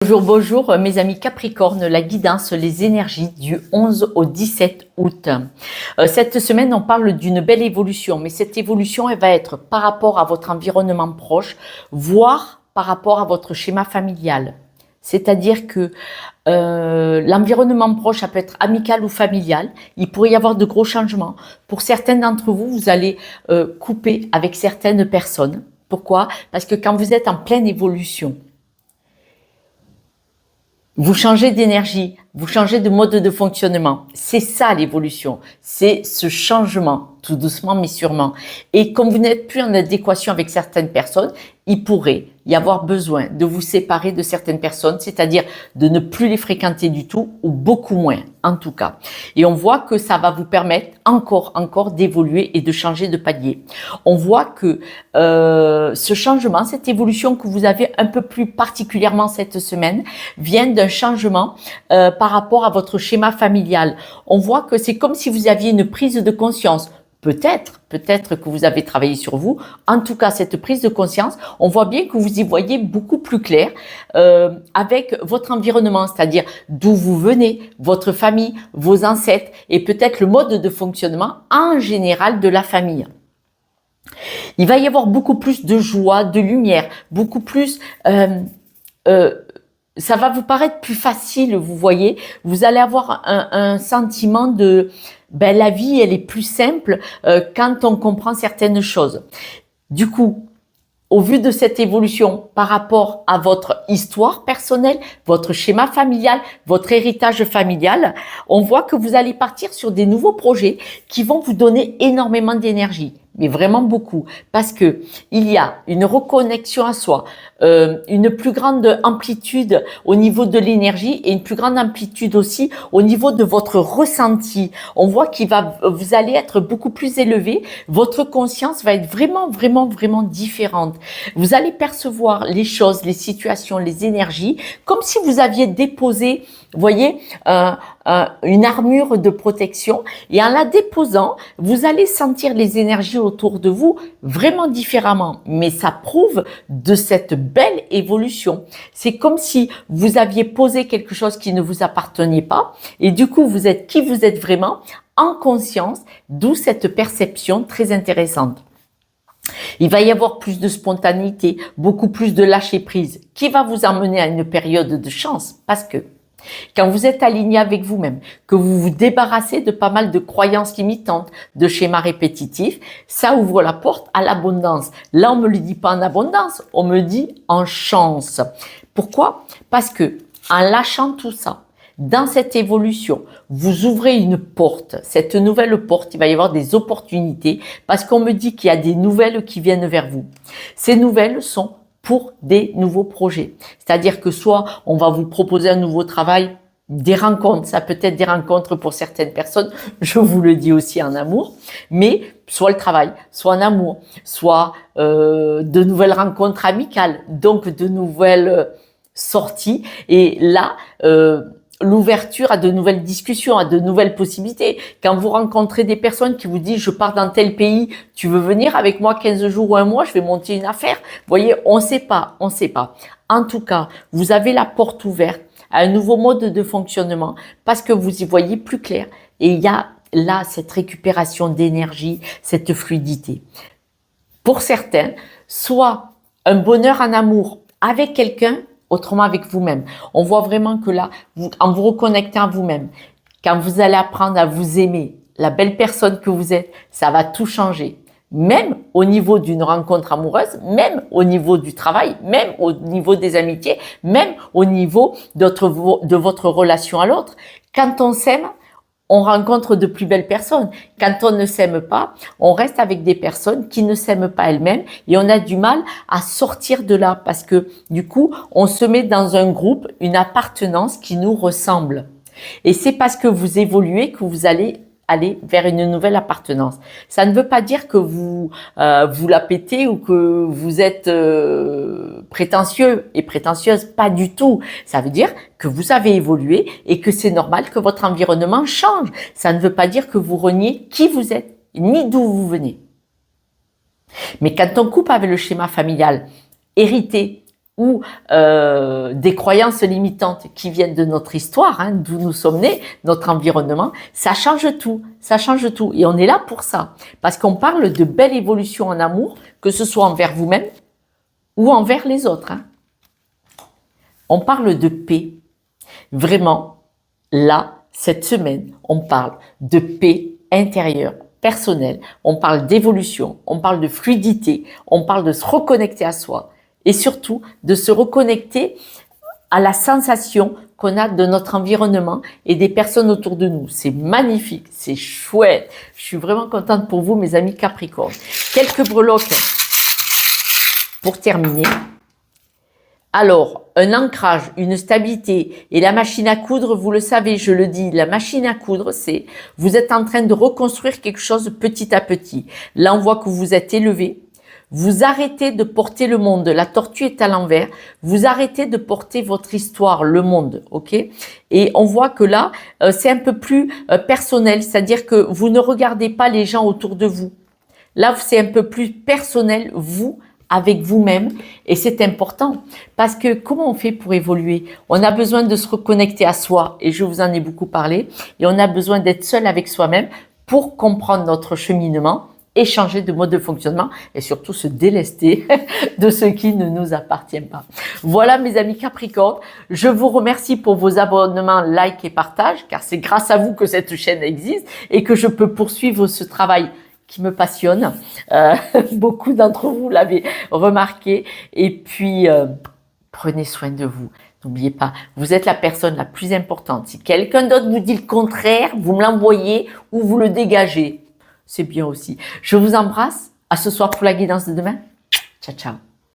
Bonjour, bonjour mes amis Capricorne, la guidance, les énergies du 11 au 17 août. Cette semaine, on parle d'une belle évolution, mais cette évolution, elle va être par rapport à votre environnement proche, voire par rapport à votre schéma familial. C'est-à-dire que l'environnement proche, ça peut être amical ou familial. Il pourrait y avoir de gros changements. Pour certains d'entre vous, vous allez couper avec certaines personnes. Pourquoi? Parce que quand vous êtes en pleine évolution, vous changez d'énergie, vous changez de mode de fonctionnement. C'est ça l'évolution, c'est ce changement, tout doucement mais sûrement. Et comme vous n'êtes plus en adéquation avec certaines personnes, il pourrait y avoir besoin de vous séparer de certaines personnes, c'est-à-dire de ne plus les fréquenter du tout ou beaucoup moins en tout cas. Et on voit que ça va vous permettre encore d'évoluer et de changer de palier. On voit que ce changement, cette évolution que vous avez un peu plus particulièrement cette semaine vient d'un changement par rapport à votre schéma familial. On voit que c'est comme si vous aviez une prise de conscience. Peut-être que vous avez travaillé sur vous. En tout cas, cette prise de conscience, on voit bien que vous y voyez beaucoup plus clair avec votre environnement, c'est-à-dire d'où vous venez, votre famille, vos ancêtres et peut-être le mode de fonctionnement en général de la famille. Il va y avoir beaucoup plus de joie, de lumière, beaucoup plus... ça va vous paraître plus facile, vous voyez. Vous allez avoir un sentiment de... la vie, elle est plus simple quand on comprend certaines choses. Du coup, au vu de cette évolution par rapport à votre histoire personnelle, votre schéma familial, votre héritage familial, on voit que vous allez partir sur des nouveaux projets qui vont vous donner énormément d'énergie. Mais vraiment beaucoup, parce que il y a une reconnexion à soi, une plus grande amplitude au niveau de l'énergie et une plus grande amplitude aussi au niveau de votre ressenti. On voit vous allez être beaucoup plus élevé, votre conscience va être vraiment différente. Vous allez percevoir les choses, les situations, les énergies, comme si vous aviez déposé, vous voyez, une armure de protection, et en la déposant, vous allez sentir les énergies autour de vous vraiment différemment, mais ça prouve de cette belle évolution. C'est comme si vous aviez posé quelque chose qui ne vous appartenait pas, et du coup vous êtes qui vous êtes vraiment en conscience, d'où cette perception très intéressante. Il va y avoir plus de spontanéité, beaucoup plus de lâcher prise, qui va vous emmener à une période de chance, parce que quand vous êtes aligné avec vous-même, que vous vous débarrassez de pas mal de croyances limitantes, de schémas répétitifs, ça ouvre la porte à l'abondance. Là, on me le dit pas en abondance, on me dit en chance. Pourquoi? Parce que en lâchant tout ça, dans cette évolution, vous ouvrez une porte. Cette nouvelle porte, il va y avoir des opportunités parce qu'on me dit qu'il y a des nouvelles qui viennent vers vous. Ces nouvelles sont pour des nouveaux projets. C'est-à-dire que soit on va vous proposer un nouveau travail, des rencontres, ça peut être des rencontres pour certaines personnes, je vous le dis aussi en amour, mais soit le travail, soit en amour, soit de nouvelles rencontres amicales, donc de nouvelles sorties. Et là, l'ouverture à de nouvelles discussions, à de nouvelles possibilités. Quand vous rencontrez des personnes qui vous disent « je pars dans tel pays, tu veux venir avec moi 15 jours ou un mois, je vais monter une affaire ». Vous voyez, on sait pas. En tout cas, vous avez la porte ouverte à un nouveau mode de fonctionnement parce que vous y voyez plus clair. Et il y a là cette récupération d'énergie, cette fluidité. Pour certains, soit un bonheur en amour avec quelqu'un, autrement avec vous-même. On voit vraiment que là, en vous reconnectant à vous-même, quand vous allez apprendre à vous aimer, la belle personne que vous êtes, ça va tout changer. Même au niveau d'une rencontre amoureuse, même au niveau du travail, même au niveau des amitiés, même au niveau de votre relation à l'autre. Quand on s'aime, on rencontre de plus belles personnes. Quand on ne s'aime pas, on reste avec des personnes qui ne s'aiment pas elles-mêmes et on a du mal à sortir de là parce que du coup, on se met dans un groupe, une appartenance qui nous ressemble. Et c'est parce que vous évoluez que vous allez aller vers une nouvelle appartenance. Ça ne veut pas dire que vous la pétez ou que vous êtes prétentieux et prétentieuse, pas du tout. Ça veut dire que vous avez évolué et que c'est normal que votre environnement change. Ça ne veut pas dire que vous reniez qui vous êtes, ni d'où vous venez. Mais quand on coupe avec le schéma familial hérité ou des croyances limitantes qui viennent de notre histoire, hein, d'où nous sommes nés, notre environnement, ça change tout, ça change tout. Et on est là pour ça, parce qu'on parle de belle évolution en amour, que ce soit envers vous-même ou envers les autres. Hein. On parle de paix. Vraiment, là, cette semaine, on parle de paix intérieure, personnelle, on parle d'évolution, on parle de fluidité, on parle de se reconnecter à soi et surtout de se reconnecter à la sensation qu'on a de notre environnement et des personnes autour de nous. C'est magnifique, c'est chouette. Je suis vraiment contente pour vous, mes amis Capricorne. Quelques breloques pour terminer. Alors, un ancrage, une stabilité et la machine à coudre, vous le savez, je le dis, la machine à coudre, c'est vous êtes en train de reconstruire quelque chose petit à petit. Là, on voit que vous êtes élevé. Vous arrêtez de porter le monde. La tortue est à l'envers. Vous arrêtez de porter votre histoire, le monde, ok? Et on voit que là, c'est un peu plus personnel, c'est-à-dire que vous ne regardez pas les gens autour de vous. Là, c'est un peu plus personnel, vous, avec vous-même, et c'est important parce que comment on fait pour évoluer? On a besoin de se reconnecter à soi, et je vous en ai beaucoup parlé, et on a besoin d'être seul avec soi-même pour comprendre notre cheminement et changer de mode de fonctionnement et surtout se délester de ce qui ne nous appartient pas. Voilà mes amis Capricorne, je vous remercie pour vos abonnements, likes et partages, car c'est grâce à vous que cette chaîne existe et que je peux poursuivre ce travail qui me passionne. Beaucoup d'entre vous l'avez remarqué. Et puis, prenez soin de vous. N'oubliez pas, vous êtes la personne la plus importante. Si quelqu'un d'autre vous dit le contraire, vous me l'envoyez ou vous le dégagez. C'est bien aussi. Je vous embrasse. À ce soir pour la guidance de demain. Ciao, ciao.